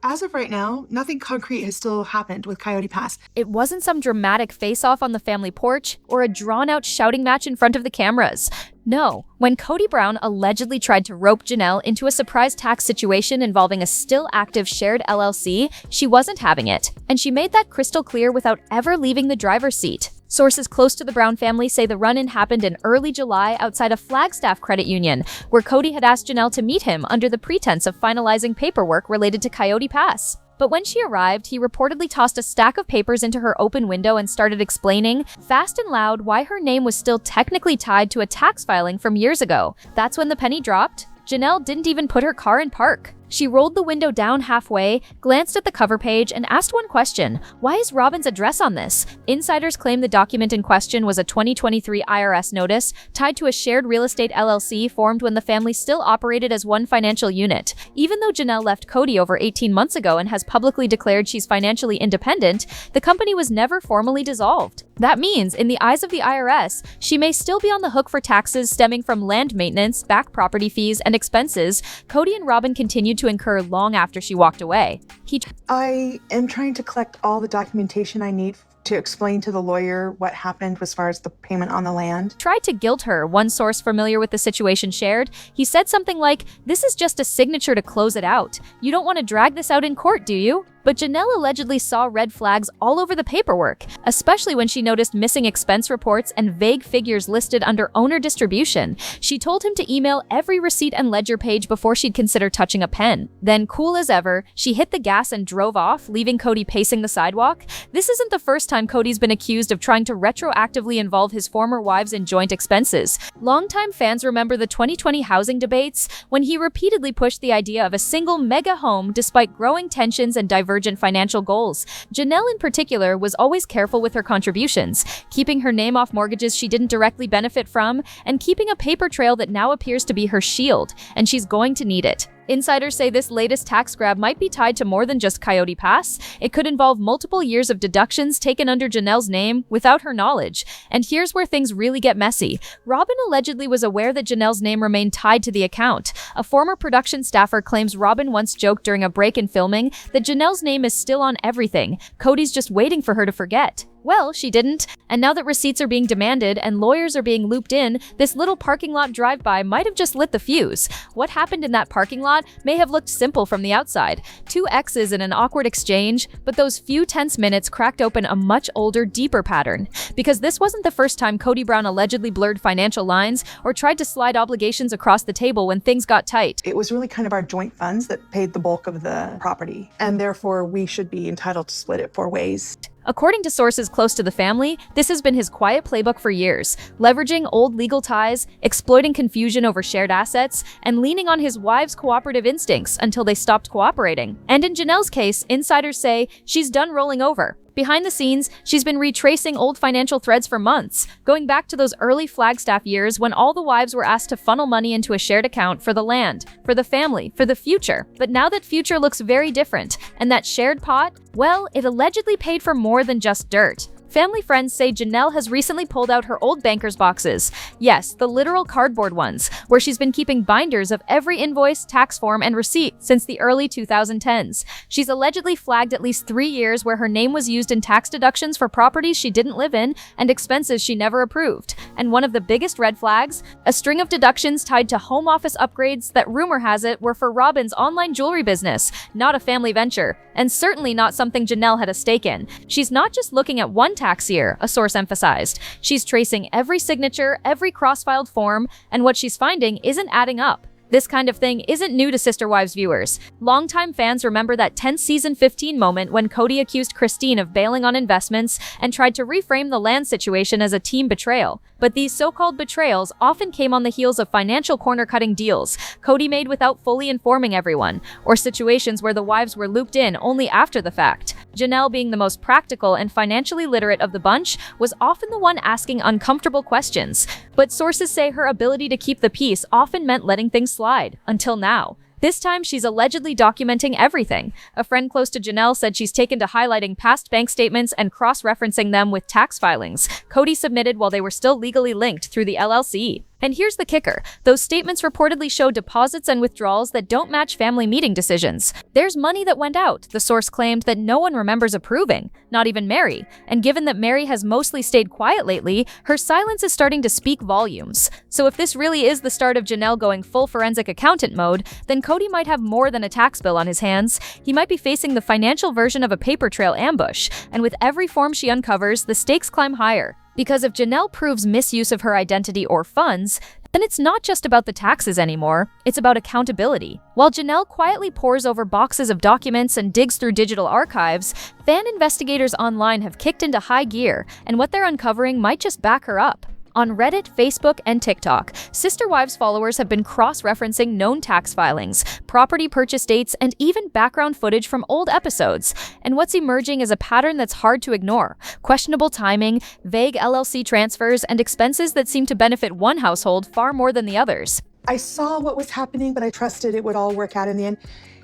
As of right now, nothing concrete has still happened with Coyote Pass. It wasn't some dramatic face-off on the family porch or a drawn-out shouting match in front of the cameras. No, when Kody Brown allegedly tried to rope Janelle into a surprise tax situation involving a still-active shared LLC, she wasn't having it, and she made that crystal clear without ever leaving the driver's seat. Sources close to the Brown family say the run-in happened in early July outside a Flagstaff credit union, where Kody had asked Janelle to meet him under the pretense of finalizing paperwork related to Coyote Pass. But when she arrived, he reportedly tossed a stack of papers into her open window and started explaining, fast and loud, why her name was still technically tied to a tax filing from years ago. That's when the penny dropped. Janelle didn't even put her car in park. She rolled the window down halfway, glanced at the cover page, and asked one question: why is Robyn's address on this? Insiders claim the document in question was a 2023 IRS notice tied to a shared real estate LLC formed when the family still operated as one financial unit. Even though Janelle left Kody over 18 months ago and has publicly declared she's financially independent, the company was never formally dissolved. That means, in the eyes of the IRS, she may still be on the hook for taxes stemming from land maintenance, back property fees, and expenses Kody and Robyn continued to incur long after she walked away. I am trying to collect all the documentation I need to explain to the lawyer what happened as far as the payment on the land. Tried to guilt her, one source familiar with the situation shared. He said something like, "This is just a signature to close it out. You don't want to drag this out in court, do you?" But Janelle allegedly saw red flags all over the paperwork, especially when she noticed missing expense reports and vague figures listed under owner distribution. She told him to email every receipt and ledger page before she'd consider touching a pen. Then, cool as ever, she hit the gas and drove off, leaving Kody pacing the sidewalk. This isn't the first time Kody's been accused of trying to retroactively involve his former wives in joint expenses. Longtime fans remember the 2020 housing debates, when he repeatedly pushed the idea of a single mega home despite growing tensions and divergent financial goals. Janelle, in particular, was always careful with her contributions, keeping her name off mortgages she didn't directly benefit from, and keeping a paper trail that now appears to be her shield, and she's going to need it. Insiders say this latest tax grab might be tied to more than just Coyote Pass. It could involve multiple years of deductions taken under Janelle's name without her knowledge. And here's where things really get messy. Robyn allegedly was aware that Janelle's name remained tied to the account. A former production staffer claims Robyn once joked during a break in filming that Janelle's name is still on everything. Kody's just waiting for her to forget. Well, she didn't, and now that receipts are being demanded and lawyers are being looped in, this little parking lot drive-by might have just lit the fuse. What happened in that parking lot may have looked simple from the outside. Two X's in an awkward exchange, but those few tense minutes cracked open a much older, deeper pattern. Because this wasn't the first time Kody Brown allegedly blurred financial lines or tried to slide obligations across the table when things got tight. It was really kind of our joint funds that paid the bulk of the property, and therefore we should be entitled to split it 4 ways. According to sources close to the family, this has been his quiet playbook for years, leveraging old legal ties, exploiting confusion over shared assets, and leaning on his wife's cooperative instincts until they stopped cooperating. And in Janelle's case, insiders say she's done rolling over. Behind the scenes, she's been retracing old financial threads for months, going back to those early Flagstaff years when all the wives were asked to funnel money into a shared account for the land, for the family, for the future. But now that future looks very different, and that shared pot, well, it allegedly paid for more than just dirt. Family friends say Janelle has recently pulled out her old banker's boxes. Yes, the literal cardboard ones, where she's been keeping binders of every invoice, tax form, and receipt since the early 2010s. She's allegedly flagged at least 3 years where her name was used in tax deductions for properties she didn't live in and expenses she never approved. And one of the biggest red flags? A string of deductions tied to home office upgrades that, rumor has it, were for Robyn's online jewelry business, not a family venture, and certainly not something Janelle had a stake in. She's not just looking at one tax year, a source emphasized. She's tracing every signature, every cross-filed form, and what she's finding isn't adding up. This kind of thing isn't new to Sister Wives viewers. Longtime fans remember that tense season 15 moment when Kody accused Christine of bailing on investments and tried to reframe the land situation as a team betrayal. But these so-called betrayals often came on the heels of financial corner-cutting deals Kody made without fully informing everyone, or situations where the wives were looped in only after the fact. Janelle, being the most practical and financially literate of the bunch, was often the one asking uncomfortable questions. But sources say her ability to keep the peace often meant letting things slide, until now. This time, she's allegedly documenting everything. A friend close to Janelle said she's taken to highlighting past bank statements and cross-referencing them with tax filings Kody submitted while they were still legally linked through the LLC. And here's the kicker. Those statements reportedly show deposits and withdrawals that don't match family meeting decisions. There's money that went out, the source claimed, that no one remembers approving, not even Mary. And given that Mary has mostly stayed quiet lately, her silence is starting to speak volumes. So if this really is the start of Janelle going full forensic accountant mode, then Cody might have more than a tax bill on his hands. He might be facing the financial version of a paper trail ambush, and with every form she uncovers, the stakes climb higher. Because if Janelle proves misuse of her identity or funds, then it's not just about the taxes anymore, it's about accountability. While Janelle quietly pores over boxes of documents and digs through digital archives, fan investigators online have kicked into high gear, and what they're uncovering might just back her up. On Reddit, Facebook, and TikTok, Sister Wives followers have been cross-referencing known tax filings, property purchase dates, and even background footage from old episodes. And what's emerging is a pattern that's hard to ignore: questionable timing, vague LLC transfers, and expenses that seem to benefit one household far more than the others. I saw what was happening, but I trusted it would all work out in the end.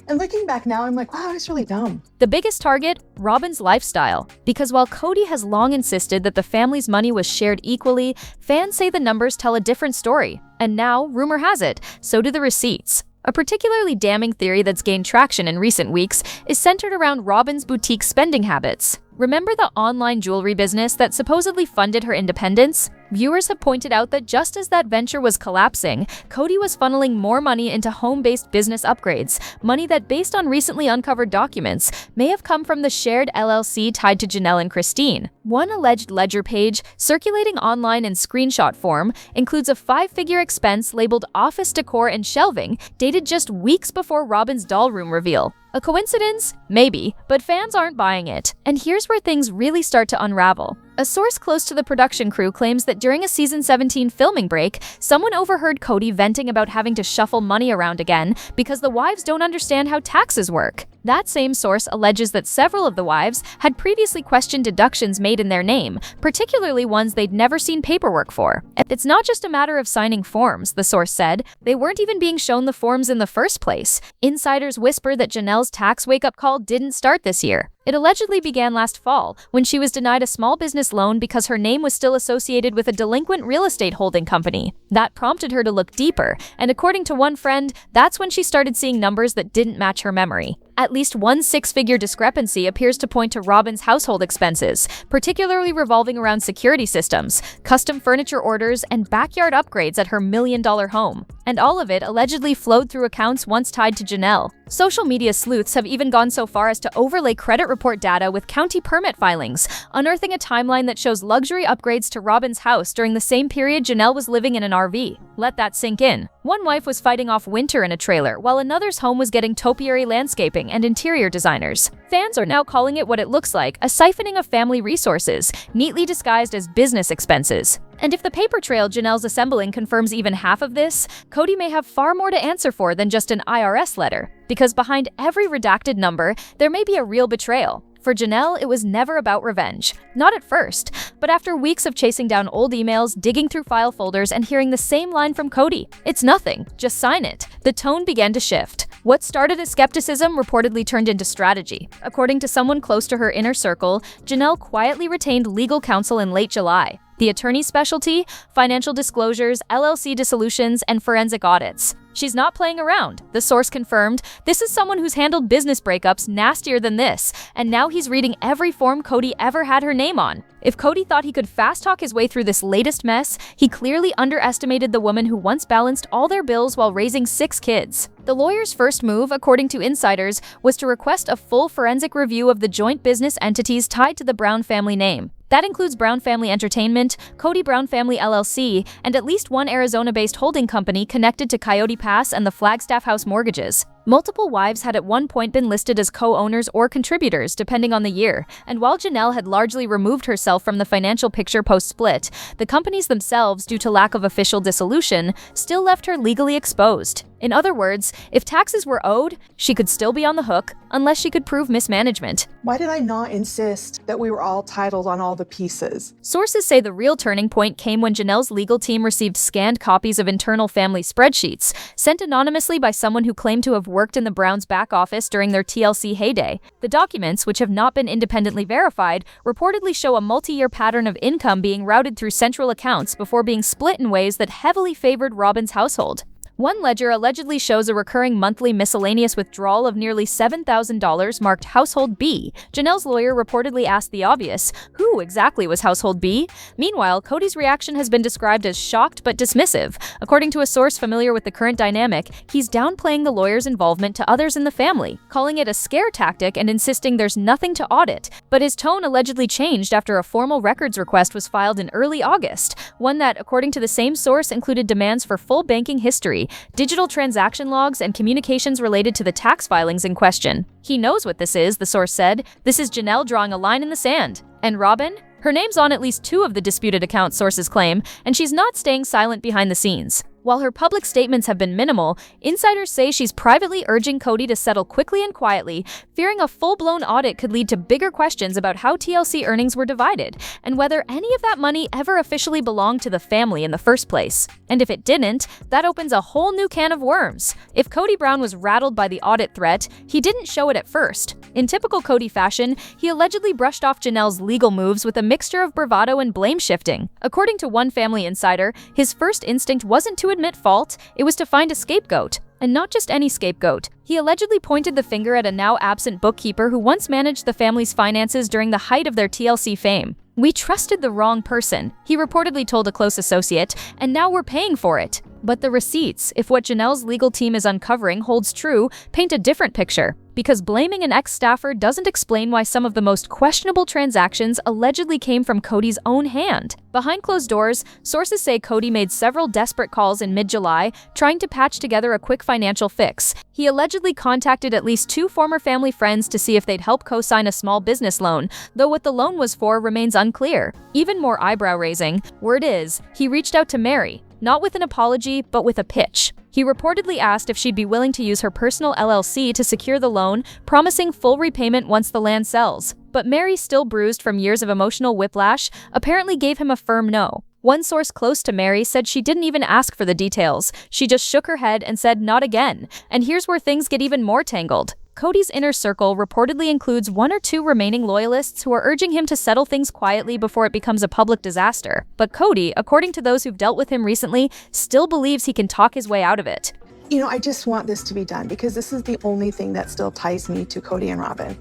And looking back now, I'm like, wow, I was really dumb. The biggest target, Robyn's lifestyle. Because while Cody has long insisted that the family's money was shared equally, fans say the numbers tell a different story. And now, rumor has it, so do the receipts. A particularly damning theory that's gained traction in recent weeks is centered around Robyn's boutique spending habits. Remember the online jewelry business that supposedly funded her independence? Viewers have pointed out that just as that venture was collapsing, Cody was funneling more money into home-based business upgrades, money that, based on recently uncovered documents, may have come from the shared LLC tied to Janelle and Christine. One alleged ledger page, circulating online in screenshot form, includes a 5-figure expense labeled office decor and shelving, dated just weeks before Robyn's doll room reveal. A coincidence? Maybe, but fans aren't buying it. And here's where things really start to unravel. A source close to the production crew claims that during a season 17 filming break, someone overheard Cody venting about having to shuffle money around again because the wives don't understand how taxes work. That same source alleges that several of the wives had previously questioned deductions made in their name, particularly ones they'd never seen paperwork for. It's not just a matter of signing forms, the source said. They weren't even being shown the forms in the first place. Insiders whisper that Janelle's tax wake-up call didn't start this year. It allegedly began last fall, when she was denied a small business loan because her name was still associated with a delinquent real estate holding company. That prompted her to look deeper, and according to one friend, that's when she started seeing numbers that didn't match her memory. At least one 6-figure discrepancy appears to point to Robyn's household expenses, particularly revolving around security systems, custom furniture orders, and backyard upgrades at her million-dollar home. And all of it allegedly flowed through accounts once tied to Janelle. Social media sleuths have even gone so far as to overlay credit report data with county permit filings, unearthing a timeline that shows luxury upgrades to Robyn's house during the same period Janelle was living in an RV. Let that sink in. One wife was fighting off winter in a trailer, while another's home was getting topiary landscaping and interior designers. Fans are now calling it what it looks like: a siphoning of family resources, neatly disguised as business expenses. And if the paper trail Janelle's assembling confirms even half of this, Cody may have far more to answer for than just an IRS letter. Because behind every redacted number, there may be a real betrayal. For Janelle, it was never about revenge. Not at first, but after weeks of chasing down old emails, digging through file folders, and hearing the same line from Cody: "It's nothing, just sign it," the tone began to shift. What started as skepticism reportedly turned into strategy. According to someone close to her inner circle, Janelle quietly retained legal counsel in late July. The attorney's specialty: financial disclosures, LLC dissolutions, and forensic audits. She's not playing around, the source confirmed. This is someone who's handled business breakups nastier than this, and now he's reading every form Cody ever had her name on. If Cody thought he could fast-talk his way through this latest mess, he clearly underestimated the woman who once balanced all their bills while raising 6 kids. The lawyer's first move, according to insiders, was to request a full forensic review of the joint business entities tied to the Brown family name. That includes Brown Family Entertainment, Kody Brown Family LLC, and at least one Arizona-based holding company connected to Coyote Pass and the Flagstaff house mortgages. Multiple wives had at one point been listed as co-owners or contributors, depending on the year, and while Janelle had largely removed herself from the financial picture post-split, the companies themselves, due to lack of official dissolution, still left her legally exposed. In other words, if taxes were owed, she could still be on the hook unless she could prove mismanagement. Why did I not insist that we were all titled on all the pieces? Sources say the real turning point came when Janelle's legal team received scanned copies of internal family spreadsheets, sent anonymously by someone who claimed to have worked in the Browns' back office during their TLC heyday. The documents, which have not been independently verified, reportedly show a multi-year pattern of income being routed through central accounts before being split in ways that heavily favored Robyn's household. One ledger allegedly shows a recurring monthly miscellaneous withdrawal of nearly $7,000 marked Household B. Janelle's lawyer reportedly asked the obvious, who exactly was Household B? Meanwhile, Cody's reaction has been described as shocked but dismissive. According to a source familiar with the current dynamic, he's downplaying the lawyer's involvement to others in the family, calling it a scare tactic and insisting there's nothing to audit. But his tone allegedly changed after a formal records request was filed in early August, one that, according to the same source, included demands for full banking history, digital transaction logs, and communications related to the tax filings in question. He knows what this is, the source said. This is Janelle drawing a line in the sand. And Robyn? Her name's on at least 2 of the disputed accounts, sources claim, and she's not staying silent behind the scenes. While her public statements have been minimal, insiders say she's privately urging Cody to settle quickly and quietly, fearing a full-blown audit could lead to bigger questions about how TLC earnings were divided, and whether any of that money ever officially belonged to the family in the first place. And if it didn't, that opens a whole new can of worms. If Kody Brown was rattled by the audit threat, he didn't show it at first. In typical Cody fashion, he allegedly brushed off Janelle's legal moves with a mixture of bravado and blame-shifting. According to one family insider, his first instinct wasn't to admit fault, it was to find a scapegoat. And not just any scapegoat. He allegedly pointed the finger at a now-absent bookkeeper who once managed the family's finances during the height of their TLC fame. "We trusted the wrong person," he reportedly told a close associate, "and now we're paying for it." But the receipts, if what Janelle's legal team is uncovering holds true, paint a different picture. Because blaming an ex-staffer doesn't explain why some of the most questionable transactions allegedly came from Cody's own hand. Behind closed doors, sources say Cody made several desperate calls in mid-July, trying to patch together a quick financial fix. He allegedly contacted at least 2 former family friends to see if they'd help co-sign a small business loan, though what the loan was for remains unclear. Even more eyebrow-raising, word is, he reached out to Mary, not with an apology, but with a pitch. He reportedly asked if she'd be willing to use her personal LLC to secure the loan, promising full repayment once the land sells. But Mary, still bruised from years of emotional whiplash, apparently gave him a firm no. One source close to Mary said she didn't even ask for the details. She just shook her head and said, "Not again." And here's where things get even more tangled. Cody's inner circle reportedly includes 1 or 2 remaining loyalists who are urging him to settle things quietly before it becomes a public disaster. But Cody, according to those who've dealt with him recently, still believes he can talk his way out of it. I just want this to be done because this is the only thing that still ties me to Cody and Robyn.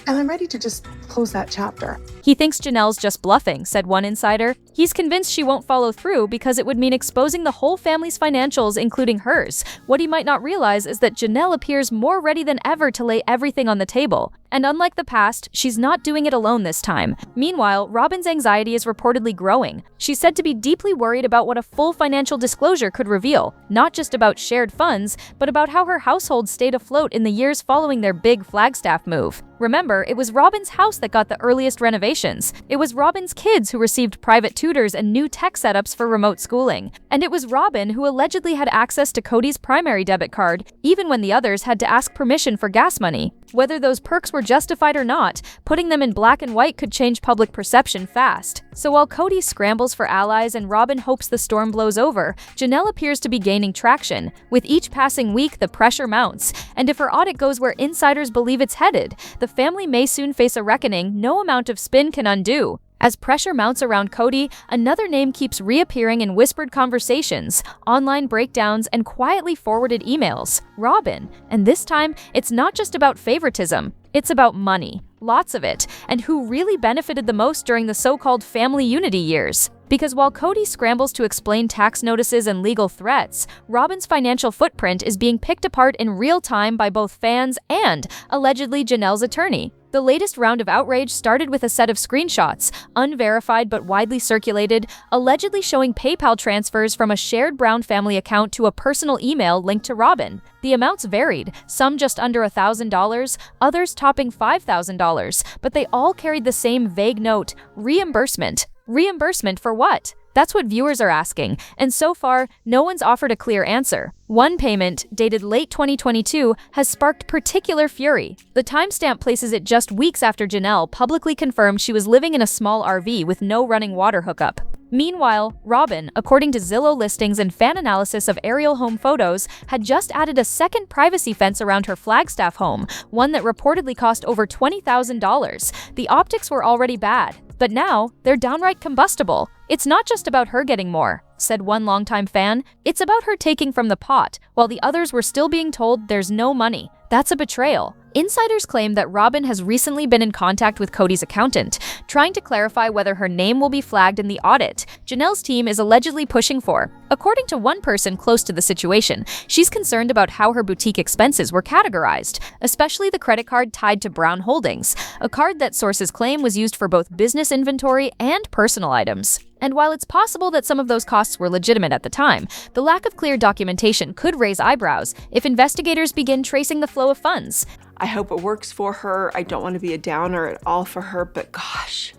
And I'm ready to just close that chapter. He thinks Janelle's just bluffing, said one insider. He's convinced she won't follow through because it would mean exposing the whole family's financials, including hers. What he might not realize is that Janelle appears more ready than ever to lay everything on the table. And unlike the past, she's not doing it alone this time. Meanwhile, Robyn's anxiety is reportedly growing. She's said to be deeply worried about what a full financial disclosure could reveal, not just about shared funds, but about how her household stayed afloat in the years following their big Flagstaff move. Remember, it was Robyn's house that got the earliest renovations. It was Robyn's kids who received private tutors and new tech setups for remote schooling. And it was Robyn who allegedly had access to Cody's primary debit card, even when the others had to ask permission for gas money. Whether those perks were justified or not, putting them in black and white could change public perception fast. So while Cody scrambles for allies and Robyn hopes the storm blows over, Janelle appears to be gaining traction. With each passing week, the pressure mounts. And if her audit goes where insiders believe it's headed, the family may soon face a reckoning no amount of spin can undo. As pressure mounts around Cody, another name keeps reappearing in whispered conversations, online breakdowns, and quietly forwarded emails: Robyn. And this time, it's not just about favoritism. It's about money. Lots of it. And who really benefited the most during the so-called family unity years. Because while Cody scrambles to explain tax notices and legal threats, Robyn's financial footprint is being picked apart in real time by both fans and, allegedly, Janelle's attorney. The latest round of outrage started with a set of screenshots, unverified but widely circulated, allegedly showing PayPal transfers from a shared Brown family account to a personal email linked to Robyn. The amounts varied, some just under $1,000, others topping $5,000, but they all carried the same vague note: reimbursement. Reimbursement for what? That's what viewers are asking, and so far, no one's offered a clear answer. One payment, dated late 2022, has sparked particular fury. The timestamp places it just weeks after Janelle publicly confirmed she was living in a small RV with no running water hookup. Meanwhile, Robyn, according to Zillow listings and fan analysis of aerial home photos, had just added a second privacy fence around her Flagstaff home, one that reportedly cost over $20,000. The optics were already bad, but now they're downright combustible. It's not just about her getting more, said one longtime fan. It's about her taking from the pot, while the others were still being told there's no money. That's a betrayal. Insiders claim that Robyn has recently been in contact with Kody's accountant, trying to clarify whether her name will be flagged in the audit Janelle's team is allegedly pushing for. According to one person close to the situation, she's concerned about how her boutique expenses were categorized, especially the credit card tied to Brown Holdings, a card that sources claim was used for both business inventory and personal items. And while it's possible that some of those costs were legitimate at the time, the lack of clear documentation could raise eyebrows if investigators begin tracing the flow of funds. I hope it works for her. I don't want to be a downer at all for her, but gosh,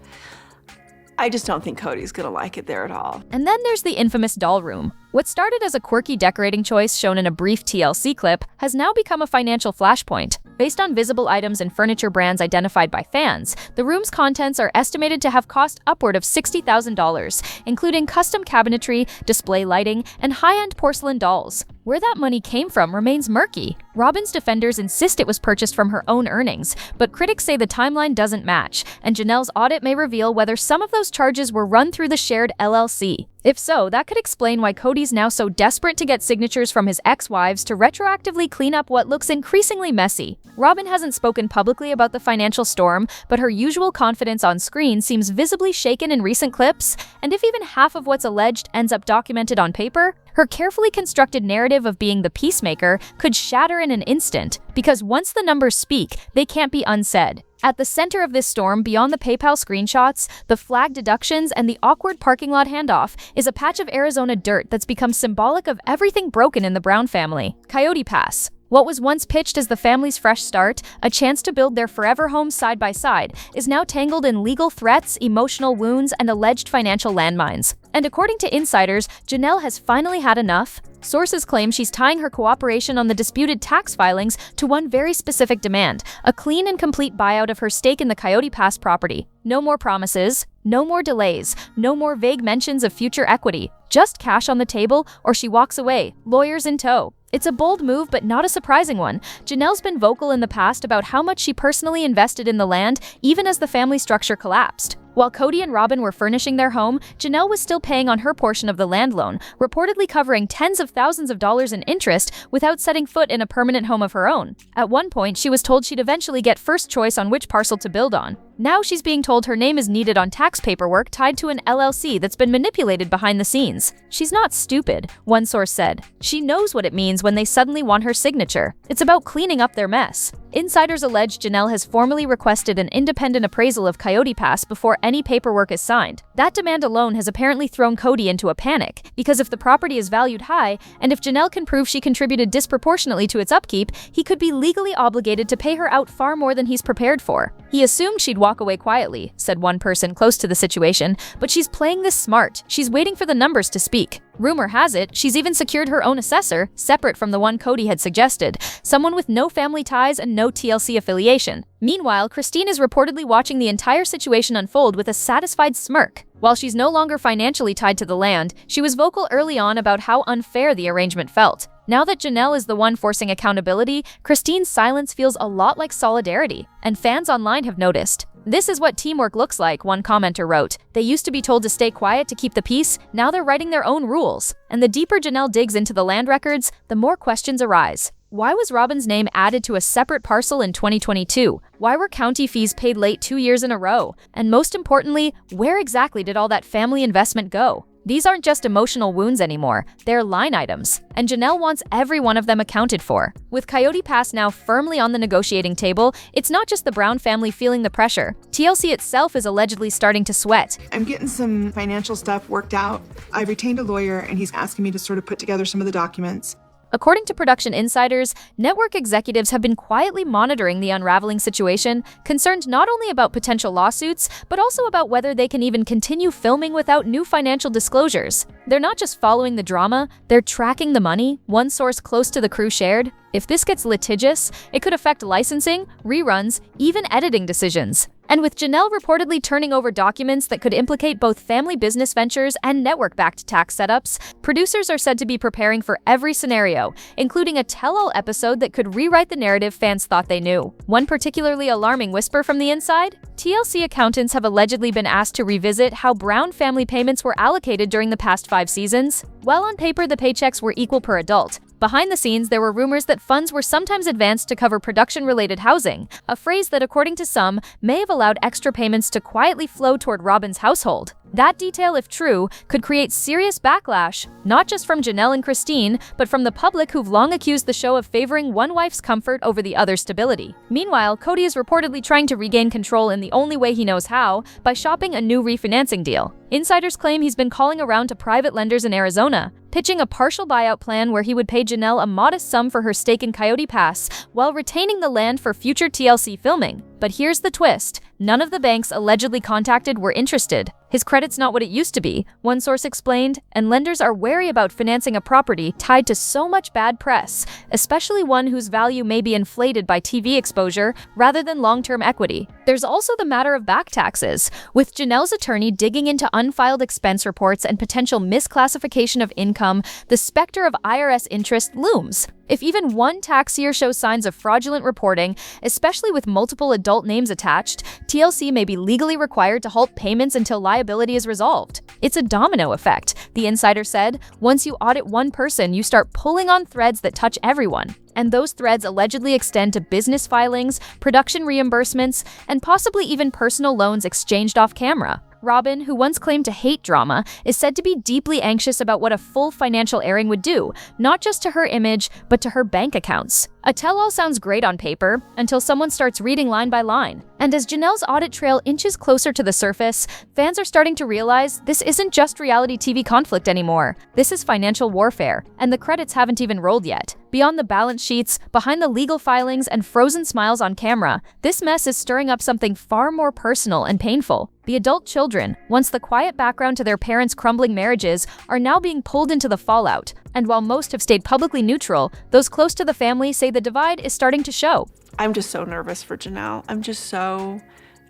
I just don't think Kody's gonna like it there at all. And then there's the infamous doll room. What started as a quirky decorating choice shown in a brief TLC clip has now become a financial flashpoint. Based on visible items and furniture brands identified by fans, the room's contents are estimated to have cost upward of $60,000, including custom cabinetry, display lighting, and high-end porcelain dolls. Where that money came from remains murky. Robyn's defenders insist it was purchased from her own earnings, but critics say the timeline doesn't match, and Janelle's audit may reveal whether some of those charges were run through the shared LLC. If so, that could explain why Kody's now so desperate to get signatures from his ex-wives to retroactively clean up what looks increasingly messy. Robyn hasn't spoken publicly about the financial storm, but her usual confidence on screen seems visibly shaken in recent clips, and if even half of what's alleged ends up documented on paper, her carefully constructed narrative of being the peacemaker could shatter in an instant, because once the numbers speak, they can't be unsaid. At the center of this storm, beyond the PayPal screenshots, the flag deductions, and the awkward parking lot handoff, is a patch of Arizona dirt that's become symbolic of everything broken in the Brown family. Coyote Pass. What was once pitched as the family's fresh start, a chance to build their forever homes side by side, is now tangled in legal threats, emotional wounds, and alleged financial landmines. And according to insiders, Janelle has finally had enough. Sources claim she's tying her cooperation on the disputed tax filings to one very specific demand: a clean and complete buyout of her stake in the Coyote Pass property. No more promises, no more delays, no more vague mentions of future equity. Just cash on the table, or she walks away, lawyers in tow. It's a bold move, but not a surprising one. Janelle's been vocal in the past about how much she personally invested in the land, even as the family structure collapsed. While Kody and Robyn were furnishing their home, Janelle was still paying on her portion of the land loan, reportedly covering tens of thousands of dollars in interest without setting foot in a permanent home of her own. At one point, she was told she'd eventually get first choice on which parcel to build on. Now she's being told her name is needed on tax paperwork tied to an LLC that's been manipulated behind the scenes. She's not stupid, one source said. She knows what it means when they suddenly want her signature. It's about cleaning up their mess. Insiders allege Janelle has formally requested an independent appraisal of Coyote Pass before any paperwork is signed. That demand alone has apparently thrown Kody into a panic, because if the property is valued high, and if Janelle can prove she contributed disproportionately to its upkeep, he could be legally obligated to pay her out far more than he's prepared for. He assumed she'd walk away quietly, said one person close to the situation, but she's playing this smart. She's waiting for the numbers to speak. Rumor has it, she's even secured her own assessor, separate from the one Kody had suggested, someone with no family ties and no TLC affiliation. Meanwhile, Christine is reportedly watching the entire situation unfold with a satisfied smirk. While she's no longer financially tied to the land, she was vocal early on about how unfair the arrangement felt. Now that Janelle is the one forcing accountability, Christine's silence feels a lot like solidarity, and fans online have noticed. This is what teamwork looks like, one commenter wrote. They used to be told to stay quiet to keep the peace, now they're writing their own rules. And the deeper Janelle digs into the land records, the more questions arise. Why was Robyn's name added to a separate parcel in 2022? Why were county fees paid late 2 years in a row? And most importantly, where exactly did all that family investment go? These aren't just emotional wounds anymore, they're line items, and Janelle wants every one of them accounted for. With Coyote Pass now firmly on the negotiating table, it's not just the Brown family feeling the pressure. TLC itself is allegedly starting to sweat. I'm getting some financial stuff worked out. I've retained a lawyer and he's asking me to sort of put together some of the documents. According to production insiders, network executives have been quietly monitoring the unraveling situation, concerned not only about potential lawsuits, but also about whether they can even continue filming without new financial disclosures. They're not just following the drama, they're tracking the money, one source close to the crew shared. If this gets litigious, it could affect licensing, reruns, even editing decisions. And with Janelle reportedly turning over documents that could implicate both family business ventures and network-backed tax setups, producers are said to be preparing for every scenario, including a tell-all episode that could rewrite the narrative fans thought they knew. One particularly alarming whisper from the inside? TLC accountants have allegedly been asked to revisit how Brown family payments were allocated during the past 5 seasons. While on paper the paychecks were equal per adult, behind the scenes, there were rumors that funds were sometimes advanced to cover production-related housing, a phrase that, according to some, may have allowed extra payments to quietly flow toward Robyn's household. That detail, if true, could create serious backlash, not just from Janelle and Christine, but from the public who've long accused the show of favoring one wife's comfort over the other's stability. Meanwhile, Cody is reportedly trying to regain control in the only way he knows how, by shopping a new refinancing deal. Insiders claim he's been calling around to private lenders in Arizona, pitching a partial buyout plan where he would pay Janelle a modest sum for her stake in Coyote Pass, while retaining the land for future TLC filming. But here's the twist. None of the banks allegedly contacted were interested. His credit's not what it used to be, one source explained, and lenders are wary about financing a property tied to so much bad press, especially one whose value may be inflated by TV exposure rather than long-term equity. There's also the matter of back taxes, with Janelle's attorney digging into unfiled expense reports and potential misclassification of income. The specter of IRS interest looms. If even one tax year shows signs of fraudulent reporting, especially with multiple adult names attached, TLC may be legally required to halt payments until liability is resolved. It's a domino effect, the insider said. Once you audit one person, you start pulling on threads that touch everyone. And those threads allegedly extend to business filings, production reimbursements, and possibly even personal loans exchanged off camera. Robyn, who once claimed to hate drama, is said to be deeply anxious about what a full financial airing would do, not just to her image, but to her bank accounts. A tell-all sounds great on paper, until someone starts reading line by line. And as Janelle's audit trail inches closer to the surface, fans are starting to realize this isn't just reality TV conflict anymore. This is financial warfare, and the credits haven't even rolled yet. Beyond the balance sheets, behind the legal filings, and frozen smiles on camera, this mess is stirring up something far more personal and painful. The adult children, once the quiet background to their parents' crumbling marriages, are now being pulled into the fallout. And while most have stayed publicly neutral, those close to the family say the divide is starting to show. I'm just so nervous for Janelle. I'm just so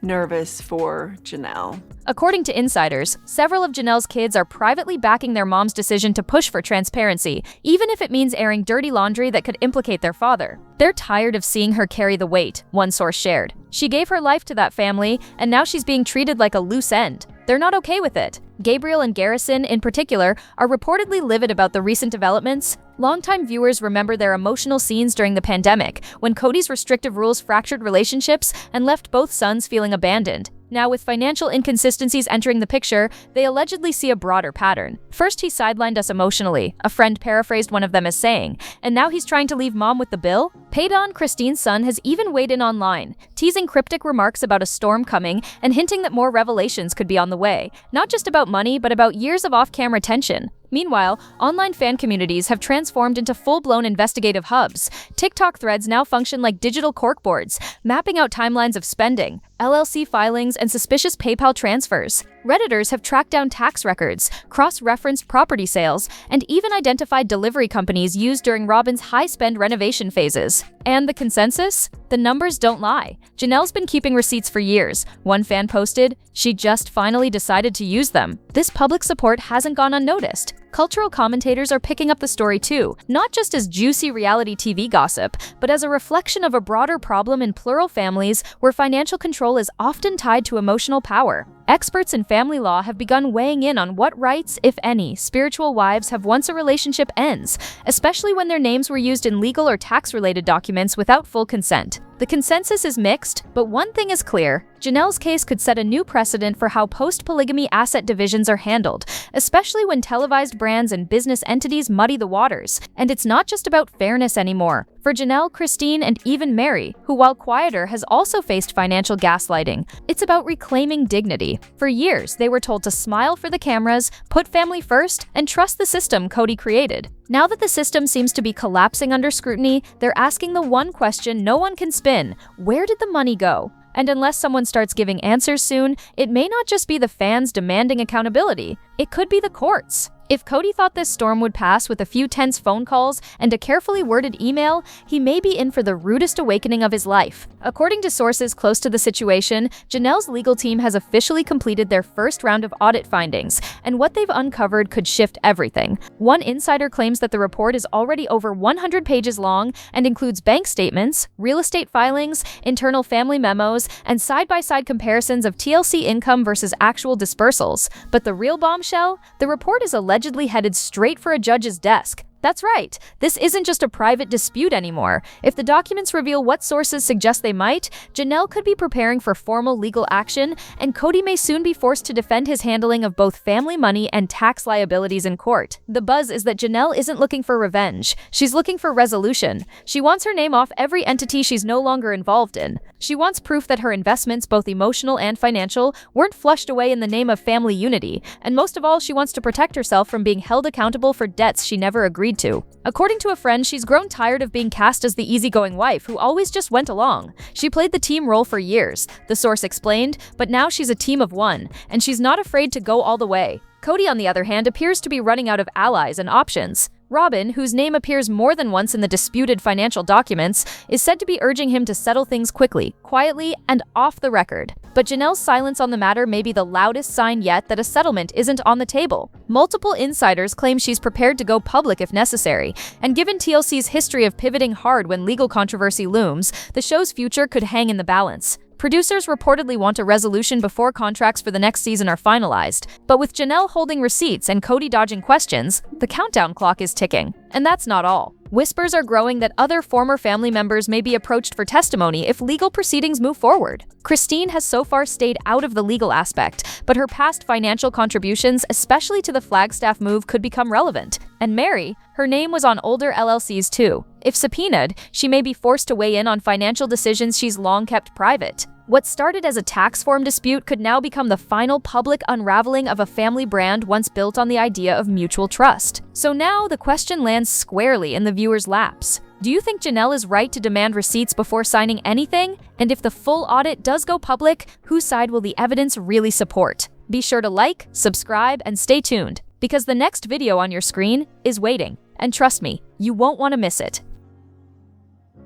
nervous for Janelle. According to insiders, several of Janelle's kids are privately backing their mom's decision to push for transparency, even if it means airing dirty laundry that could implicate their father. They're tired of seeing her carry the weight, one source shared. She gave her life to that family, and now she's being treated like a loose end. They're not okay with it. Gabriel and Garrison, in particular, are reportedly livid about the recent developments. Longtime viewers remember their emotional scenes during the pandemic, when Cody's restrictive rules fractured relationships and left both sons feeling abandoned. Now, with financial inconsistencies entering the picture, they allegedly see a broader pattern. First, he sidelined us emotionally, a friend paraphrased one of them as saying, and now he's trying to leave mom with the bill? Paydon, Christine's son, has even weighed in online, teasing cryptic remarks about a storm coming and hinting that more revelations could be on the way, not just about money, but about years of off-camera tension. Meanwhile, online fan communities have transformed into full-blown investigative hubs. TikTok threads now function like digital corkboards, mapping out timelines of spending, LLC filings, and suspicious PayPal transfers. Redditors have tracked down tax records, cross-referenced property sales, and even identified delivery companies used during Robyn's high-spend renovation phases. And the consensus? The numbers don't lie. Janelle's been keeping receipts for years. One fan posted, "She just finally decided to use them." This public support hasn't gone unnoticed. Cultural commentators are picking up the story too, not just as juicy reality TV gossip, but as a reflection of a broader problem in plural families where financial control is often tied to emotional power. Experts in family law have begun weighing in on what rights, if any, spiritual wives have once a relationship ends, especially when their names were used in legal or tax-related documents without full consent. The consensus is mixed, but one thing is clear. Janelle's case could set a new precedent for how post-polygamy asset divisions are handled, especially when televised brands and business entities muddy the waters. And it's not just about fairness anymore. For Janelle, Christine, and even Mary, who while quieter has also faced financial gaslighting, it's about reclaiming dignity. For years, they were told to smile for the cameras, put family first, and trust the system Cody created. Now that the system seems to be collapsing under scrutiny, they're asking the one question no one can spin: where did the money go? And unless someone starts giving answers soon, it may not just be the fans demanding accountability, it could be the courts. If Cody thought this storm would pass with a few tense phone calls and a carefully worded email, he may be in for the rudest awakening of his life. According to sources close to the situation, Janelle's legal team has officially completed their first round of audit findings, and what they've uncovered could shift everything. One insider claims that the report is already over 100 pages long and includes bank statements, real estate filings, internal family memos, and side-by-side comparisons of TLC income versus actual dispersals. But the real bombshell? The report is allegedly headed straight for a judge's desk. That's right, this isn't just a private dispute anymore. If the documents reveal what sources suggest they might, Janelle could be preparing for formal legal action, and Cody may soon be forced to defend his handling of both family money and tax liabilities in court. The buzz is that Janelle isn't looking for revenge. She's looking for resolution. She wants her name off every entity she's no longer involved in. She wants proof that her investments, both emotional and financial, weren't flushed away in the name of family unity. And most of all, she wants to protect herself from being held accountable for debts she never agreed to. According to a friend, she's grown tired of being cast as the easygoing wife who always just went along. She played the team role for years, the source explained, but now she's a team of one, and she's not afraid to go all the way. Cody, on the other hand, appears to be running out of allies and options. Robyn, whose name appears more than once in the disputed financial documents, is said to be urging him to settle things quickly, quietly, and off the record. But Janelle's silence on the matter may be the loudest sign yet that a settlement isn't on the table. Multiple insiders claim she's prepared to go public if necessary, and given TLC's history of pivoting hard when legal controversy looms, the show's future could hang in the balance. Producers reportedly want a resolution before contracts for the next season are finalized, but with Janelle holding receipts and Cody dodging questions, the countdown clock is ticking. And that's not all. Whispers are growing that other former family members may be approached for testimony if legal proceedings move forward. Christine has so far stayed out of the legal aspect, but her past financial contributions, especially to the Flagstaff move, could become relevant. And Mary, her name was on older LLCs too. If subpoenaed, she may be forced to weigh in on financial decisions she's long kept private. What started as a tax form dispute could now become the final public unraveling of a family brand once built on the idea of mutual trust. So now the question lands squarely in the viewer's laps. Do you think Janelle is right to demand receipts before signing anything? And if the full audit does go public, whose side will the evidence really support? Be sure to like, subscribe, and stay tuned, because the next video on your screen is waiting. And trust me, you won't want to miss it.